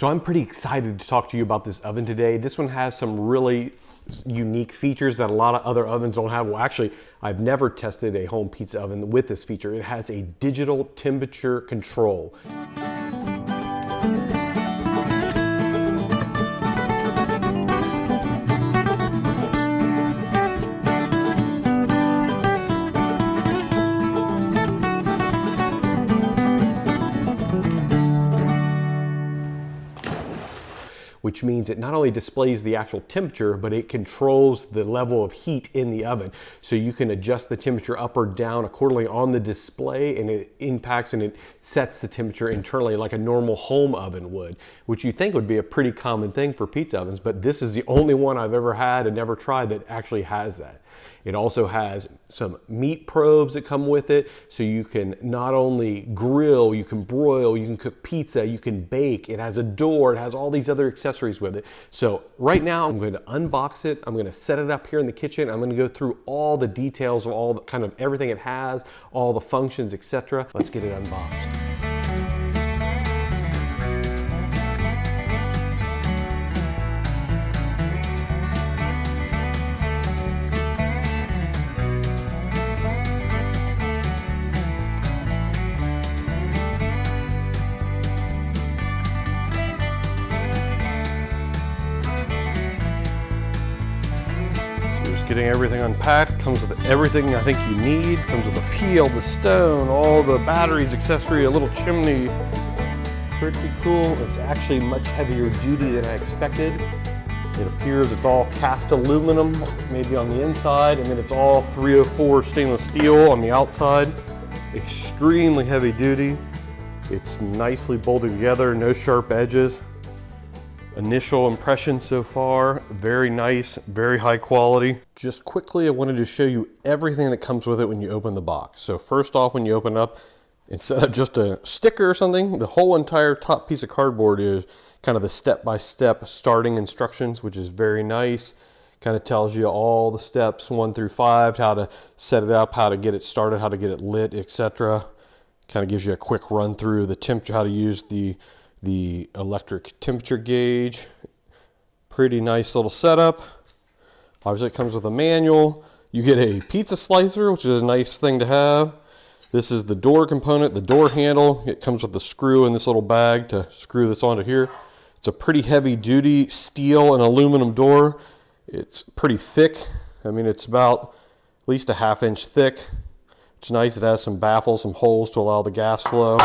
So I'm pretty excited to talk to you about this oven today. This one has some really unique features that a lot of other ovens don't have. Well, actually, I've never tested a home pizza oven with this feature. It has a digital temperature control. Which means it not only displays the actual temperature, but it controls the level of heat in the oven. So you can adjust the temperature up or down accordingly on the display, and it impacts and it sets the temperature internally like a normal home oven would, which you think would be a pretty common thing for pizza ovens, but this is the only one I've ever had and never tried that actually has that. It also has some meat probes that come with it, so you can not only grill, you can broil, you can cook pizza, you can bake. It has a door, it has all these other accessories with it. So right now I'm going to unbox it, I'm going to set it up here in the kitchen, I'm going to go through all the details of all the kind of everything it has, all the functions, etc. Let's get it unboxed. Getting everything unpacked, comes with everything I think you need, comes with the peel, the stone, all the batteries, accessory, a little chimney. Pretty cool. It's actually much heavier duty than I expected. It appears it's all cast aluminum, maybe on the inside, and then it's all 304 stainless steel on the outside. Extremely heavy duty. It's nicely bolted together, no sharp edges. Initial impression so far, very nice, very high quality. Just quickly, I wanted to show you everything that comes with it when you open the box. So first off, when you open up, instead of just a sticker or something, the whole entire top piece of cardboard is kind of the step-by-step starting instructions, which is very nice. Kind of tells you all the steps 1 through 5, how to set it up, how to get it started, how to get it lit, etc. Kind of gives you a quick run through the temperature, how to use the electric temperature gauge. Pretty nice little setup. Obviously it comes with a manual. You get a pizza slicer, which is a nice thing to have. This is the door component, the door handle. It comes with the screw in this little bag to screw this onto here. It's a pretty heavy duty steel and aluminum door. It's pretty thick. I mean, it's about at least a 1/2 inch thick. It's nice. It has some baffles, some holes to allow the gas flow.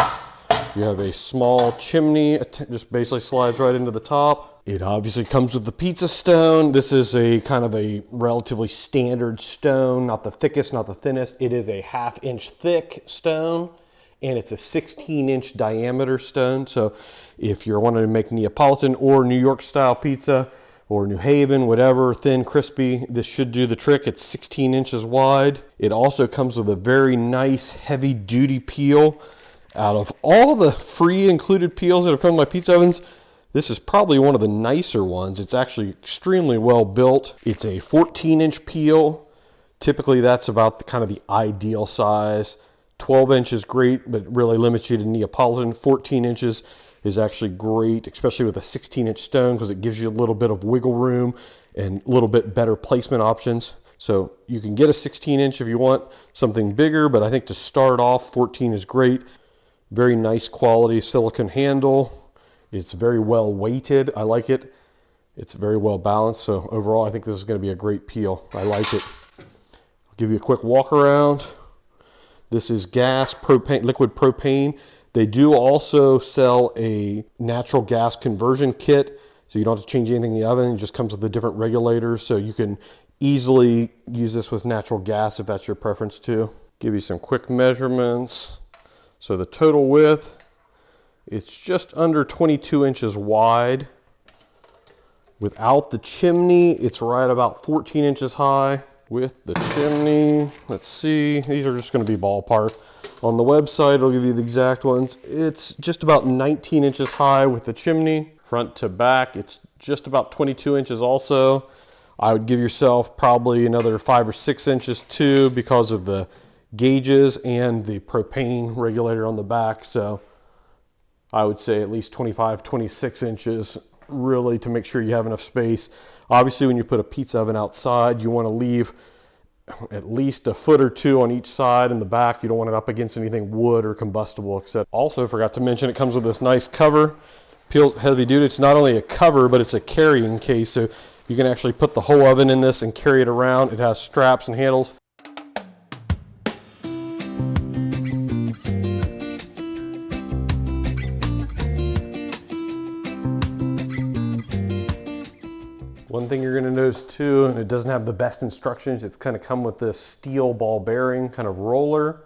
You have a small chimney, it just basically slides right into the top. It obviously comes with the pizza stone. This is a kind of a relatively standard stone, not the thickest, not the thinnest. It is a 1/2 inch thick stone, and it's a 16-inch diameter stone. So if you're wanting to make Neapolitan or New York style pizza, or New Haven, whatever, thin, crispy, this should do the trick. It's 16 inches wide. It also comes with a very nice heavy duty peel. Out of all the free included peels that have come to my pizza ovens, this is probably one of the nicer ones. It's actually extremely well built. It's a 14-inch peel. Typically that's about the ideal size. 12 inches great, but really limits you to Neapolitan. 14 inches is actually great, especially with a 16-inch stone, because it gives you a little bit of wiggle room and a little bit better placement options. So you can get a 16-inch if you want something bigger, but I think to start off, 14 is great. Very nice quality silicone handle. It's very well weighted. I like it. It's very well balanced. So overall, I think this is going to be a great peel. I like it. I'll give you a quick walk around. This is gas, propane, liquid propane. They do also sell a natural gas conversion kit. So you don't have to change anything in the oven. It just comes with the different regulators. So you can easily use this with natural gas if that's your preference too. Give you some quick measurements. So the total width, it's just under 22 inches wide. Without the chimney, it's right about 14 inches high. With the chimney, let's see, these are just going to be ballpark. On the website, it'll give you the exact ones. It's just about 19 inches high with the chimney. Front to back, it's just about 22 inches also. I would give yourself probably another 5 or 6 inches too, because of the gauges and the propane regulator on the back. So I would say at least 25, 26 inches, really, to make sure you have enough space. Obviously, when you put a pizza oven outside, you want to leave at least a foot or two on each side and the back. You don't want it up against anything wood or combustible, except. Also, forgot to mention, it comes with this nice cover. Peels heavy duty. It's not only a cover, but it's a carrying case, so you can actually put the whole oven in this and carry it around. It has straps and handles. One thing you're going to notice too, and it doesn't have the best instructions, it's kind of come with this steel ball bearing kind of roller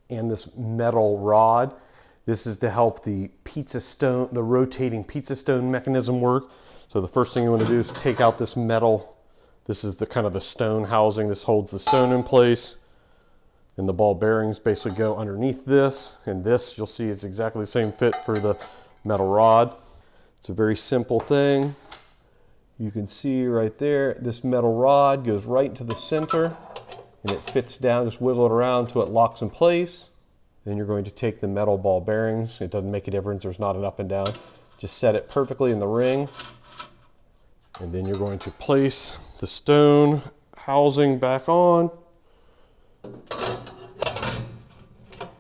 and this metal rod. This is to help the pizza stone, the rotating pizza stone mechanism work. So the first thing you want to do is take out this metal. This is the kind of the stone housing. This holds the stone in place. And the ball bearings basically go underneath this. And this, you'll see, is exactly the same fit for the metal rod. It's a very simple thing. You can see right there, this metal rod goes right into the center and it fits down. Just wiggle it around until it locks in place. Then you're going to take the metal ball bearings. It doesn't make a difference, there's not an up and down. Just set it perfectly in the ring. And then you're going to place the stone housing back on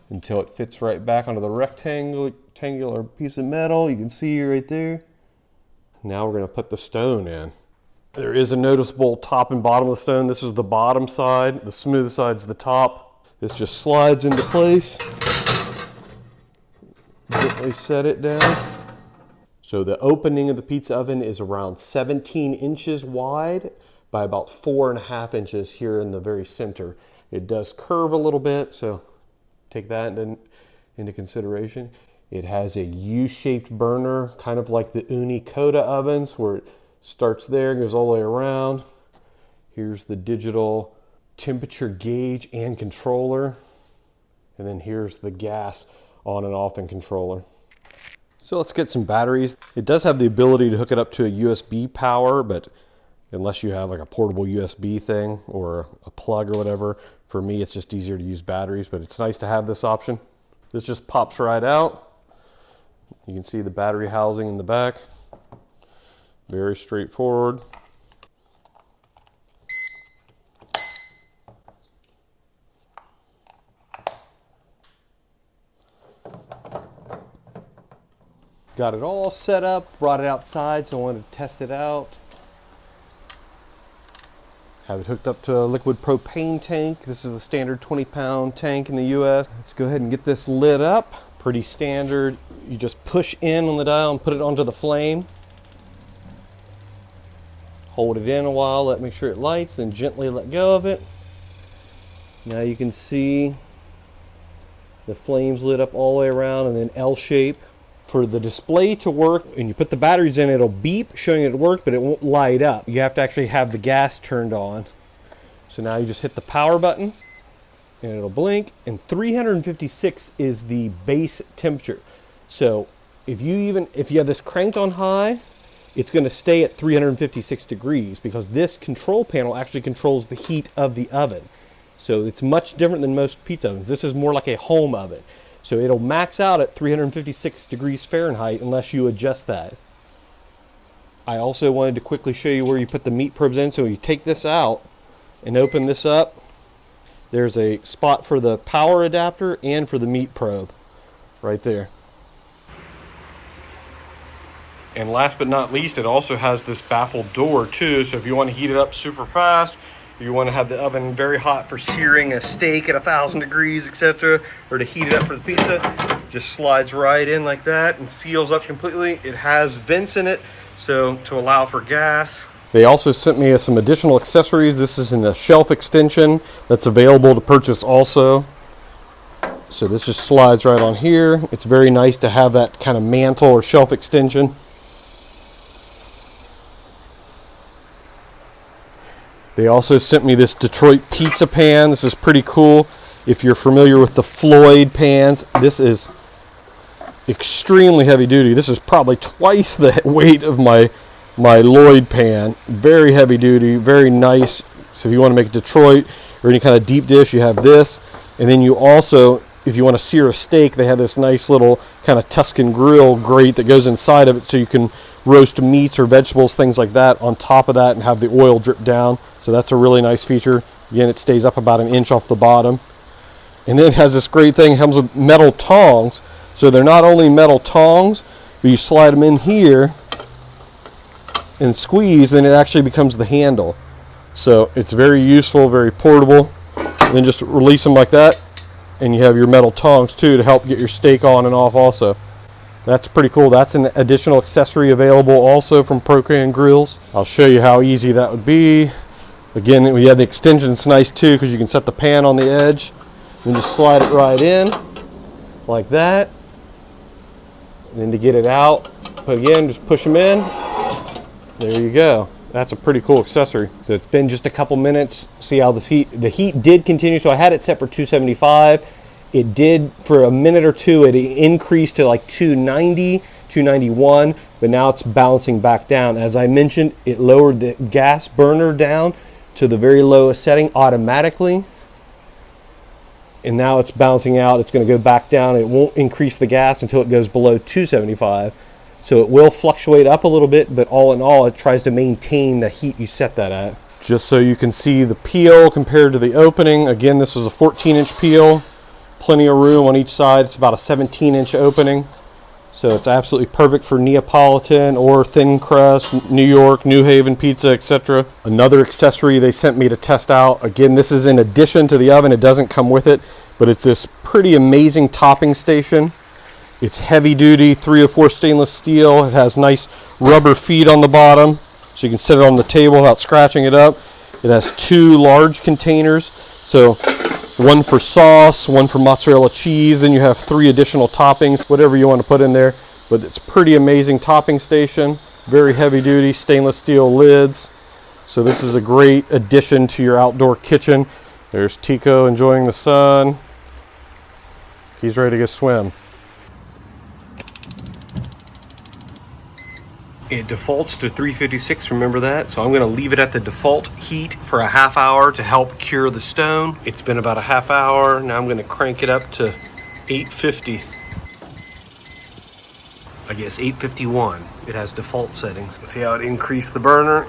until it fits right back onto the rectangular piece of metal. You can see right there. Now we're going to put the stone in. There is a noticeable top and bottom of the stone. This is the bottom side. The smooth side's the top. This just slides into place. Gently set it down. So the opening of the pizza oven is around 17 inches wide by about 4.5 inches here in the very center. It does curve a little bit, so take that into consideration. It has a U-shaped burner, kind of like the Uni Coda ovens, where it starts there, goes all the way around. Here's the digital temperature gauge and controller. And then here's the gas on and off and controller. So let's get some batteries. It does have the ability to hook it up to a USB power, but unless you have like a portable USB thing or a plug or whatever, for me it's just easier to use batteries, but it's nice to have this option. This just pops right out. You can see the battery housing in the back. Very straightforward. Got it all set up, brought it outside, so I wanted to test it out. Have it hooked up to a liquid propane tank. This is the standard 20-pound tank in the US. Let's go ahead and get this lit up. Pretty standard. You just push in on the dial and put it onto the flame. Hold it in a while, make sure it lights, then gently let go of it. Now you can see the flames lit up all the way around and then L shape. For the display to work, and you put the batteries in, it'll beep showing it worked, but it won't light up. You have to actually have the gas turned on. So now you just hit the power button and it'll blink, and 356 is the base temperature. So if you have this cranked on high, it's going to stay at 356 degrees because this control panel actually controls the heat of the oven. So it's much different than most pizza ovens. This is more like a home oven. So it'll max out at 356 degrees Fahrenheit unless you adjust that. I also wanted to quickly show you where you put the meat probes in. So you take this out and open this up. There's a spot for the power adapter and for the meat probe right there. And last but not least, it also has this baffled door too. So if you want to heat it up super fast, you want to have the oven very hot for searing a steak at 1,000 degrees, etc., or to heat it up for the pizza, just slides right in like that and seals up completely. It has vents in it, so to allow for gas. They also sent me some additional accessories. This is in a shelf extension that's available to purchase also. So this just slides right on here. It's very nice to have that kind of mantle or shelf extension. They also sent me this Detroit pizza pan. This is pretty cool. If you're familiar with the Floyd pans, this is extremely heavy duty. This is probably twice the weight of my Lloyd pan. Very heavy duty, very nice. So if you want to make Detroit or any kind of deep dish, you have this. And then you also, if you want to sear a steak, they have this nice little kind of Tuscan grill grate that goes inside of it, so you can roast meats or vegetables, things like that, on top of that and have the oil drip down. So that's a really nice feature. Again, it stays up about an inch off the bottom. And then it has this great thing, it comes with metal tongs. So they're not only metal tongs, but you slide them in here and squeeze, then it actually becomes the handle. So it's very useful, very portable. And then just release them like that, and you have your metal tongs too to help get your steak on and off also. That's pretty cool. That's an additional accessory available also from Prokan grills. I'll show you how easy that would be. Again, we have the extension. It's nice too because you can set the pan on the edge and just slide it right in like that. And then to get it out, but again, just push them in. There you go. That's a pretty cool accessory. So it's been just a couple minutes. See how the heat did continue. So I had it set for 275. It did for a minute or two. It increased to like 290, 291, but now it's bouncing back down. As I mentioned, it lowered the gas burner down to the very lowest setting automatically. And now it's bouncing out. It's going to go back down. It won't increase the gas until it goes below 275. So it will fluctuate up a little bit, but all in all, it tries to maintain the heat you set that at. Just so you can see the peel compared to the opening. Again, this was a 14-inch peel. Plenty of room on each side. It's about a 17-inch opening. So it's absolutely perfect for Neapolitan or thin crust, New York, New Haven pizza, etc. Another accessory they sent me to test out. Again, this is in addition to the oven. It doesn't come with it, but it's this pretty amazing topping station. It's heavy duty, 304 stainless steel. It has nice rubber feet on the bottom, so you can set it on the table without scratching it up. It has 2 large containers, so one for sauce, one for mozzarella cheese, then you have 3 additional toppings, whatever you want to put in there. But it's pretty amazing topping station, very heavy duty, stainless steel lids. So this is a great addition to your outdoor kitchen. There's Tico enjoying the sun. He's ready to go swim. It defaults to 356, remember that? So I'm gonna leave it at the default heat for a half hour to help cure the stone. It's been about a half hour. Now I'm gonna crank it up to 850. I guess 851. It has default settings. See how it increased the burner?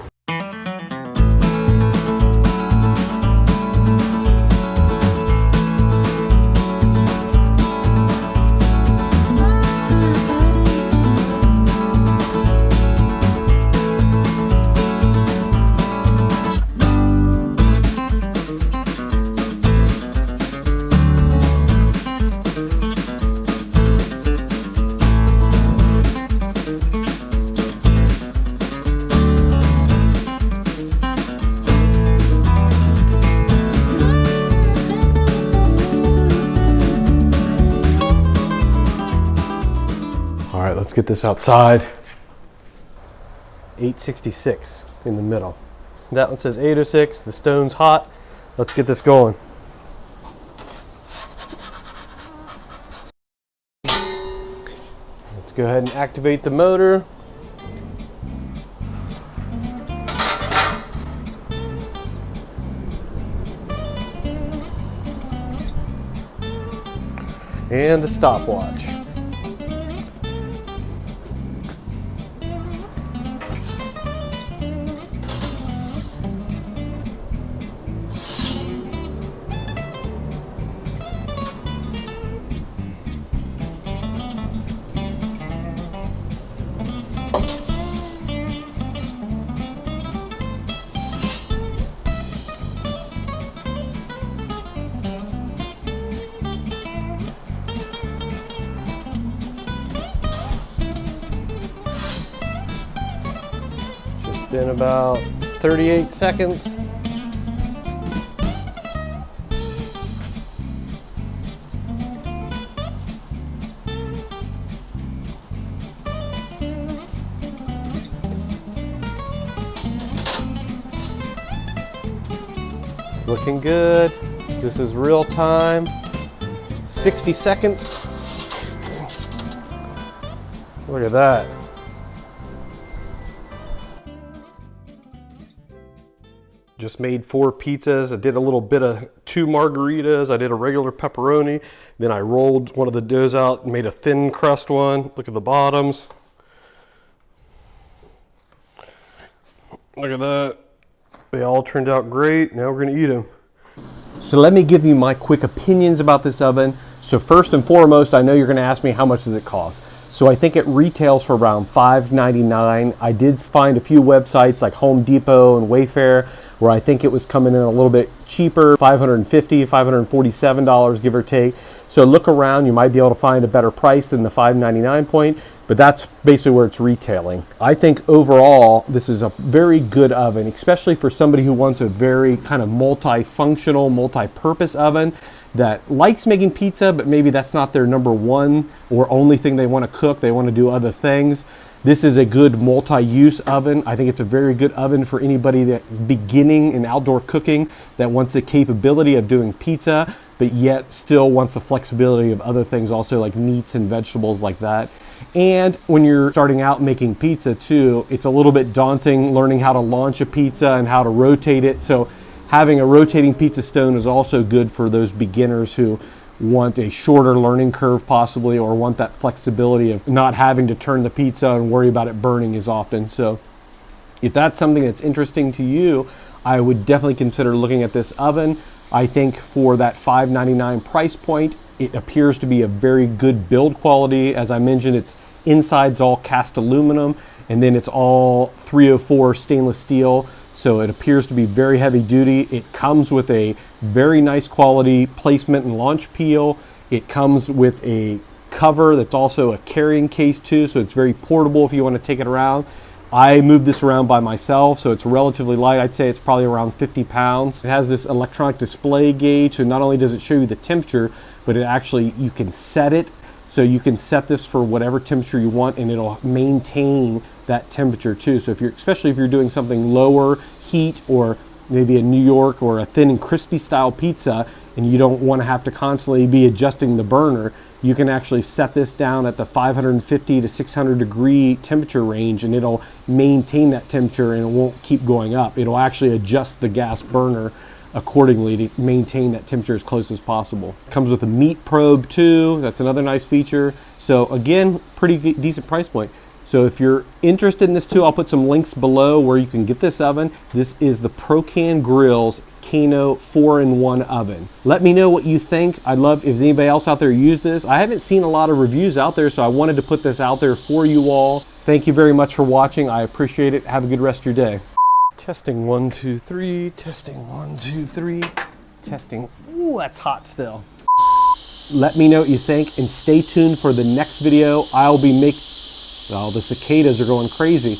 All right, let's get this outside. 866 in the middle. That one says 806, the stone's hot. Let's get this going. Let's go ahead and activate the motor. And the stopwatch. Been about 38 seconds. It's looking good. This is real time. 60 seconds. Look at that. Just made 4 pizzas. I did a little bit of 2 margaritas. I did a regular pepperoni. Then I rolled one of the doughs out and made a thin crust one. Look at the bottoms. Look at that. They all turned out great. Now we're gonna eat them. So let me give you my quick opinions about this oven. So first and foremost, I know you're gonna ask me how much does it cost. So I think it retails for around $5.99. I did find a few websites like Home Depot and Wayfair where I think it was coming in a little bit cheaper, $550, $547, give or take. So look around, you might be able to find a better price than the $5.99 point, but that's basically where it's retailing. I think overall, this is a very good oven, especially for somebody who wants a very kind of multifunctional, multi-purpose oven that likes making pizza, but maybe that's not their number one or only thing they want to cook. They want to do other things. This is a good multi-use oven. I think it's a very good oven for anybody that's beginning in outdoor cooking that wants the capability of doing pizza, but yet still wants the flexibility of other things also, like meats and vegetables like that. And when you're starting out making pizza too, it's a little bit daunting learning how to launch a pizza and how to rotate it. So having a rotating pizza stone is also good for those beginners who want a shorter learning curve possibly, or want that flexibility of not having to turn the pizza and worry about it burning as often. So if that's something that's interesting to you, I would definitely consider looking at this oven. I think for that $5.99 price point, it appears to be a very good build quality. As I mentioned, its inside's all cast aluminum, and then it's all 304 stainless steel. So it appears to be very heavy duty. It comes with a very nice quality placement and launch peel. It comes with a cover that's also a carrying case too, so it's very portable if you want to take it around. I moved this around by myself, so it's relatively light. I'd say it's probably around 50 pounds. It has this electronic display gauge, so not only does it show you the temperature, but it actually, you can set it. So you can set this for whatever temperature you want, and it'll maintain that temperature too. So if you're, especially if you're doing something lower heat, or maybe a New York or a thin and crispy style pizza, and you don't want to have to constantly be adjusting the burner, you can actually set this down at the 550 to 600 degree temperature range, and it'll maintain that temperature and it won't keep going up. It'll actually adjust the gas burner accordingly to maintain that temperature as close as possible. Comes with a meat probe too. That's another nice feature. So again, pretty decent price point. So if you're interested in this too, I'll put some links below where you can get this oven. This is the Prokan Grills KANO 4-in-1 oven. Let me know what you think. I'd love if anybody else out there use this. I haven't seen a lot of reviews out there, so I wanted to put this out there for you all. Thank you very much for watching. I appreciate it. Have a good rest of your day. Testing 1, 2, 3. Testing 1, 2, 3. Testing. Ooh, that's hot still. Let me know what you think, and stay tuned for the next video. I'll be making. Oh, the cicadas are going crazy.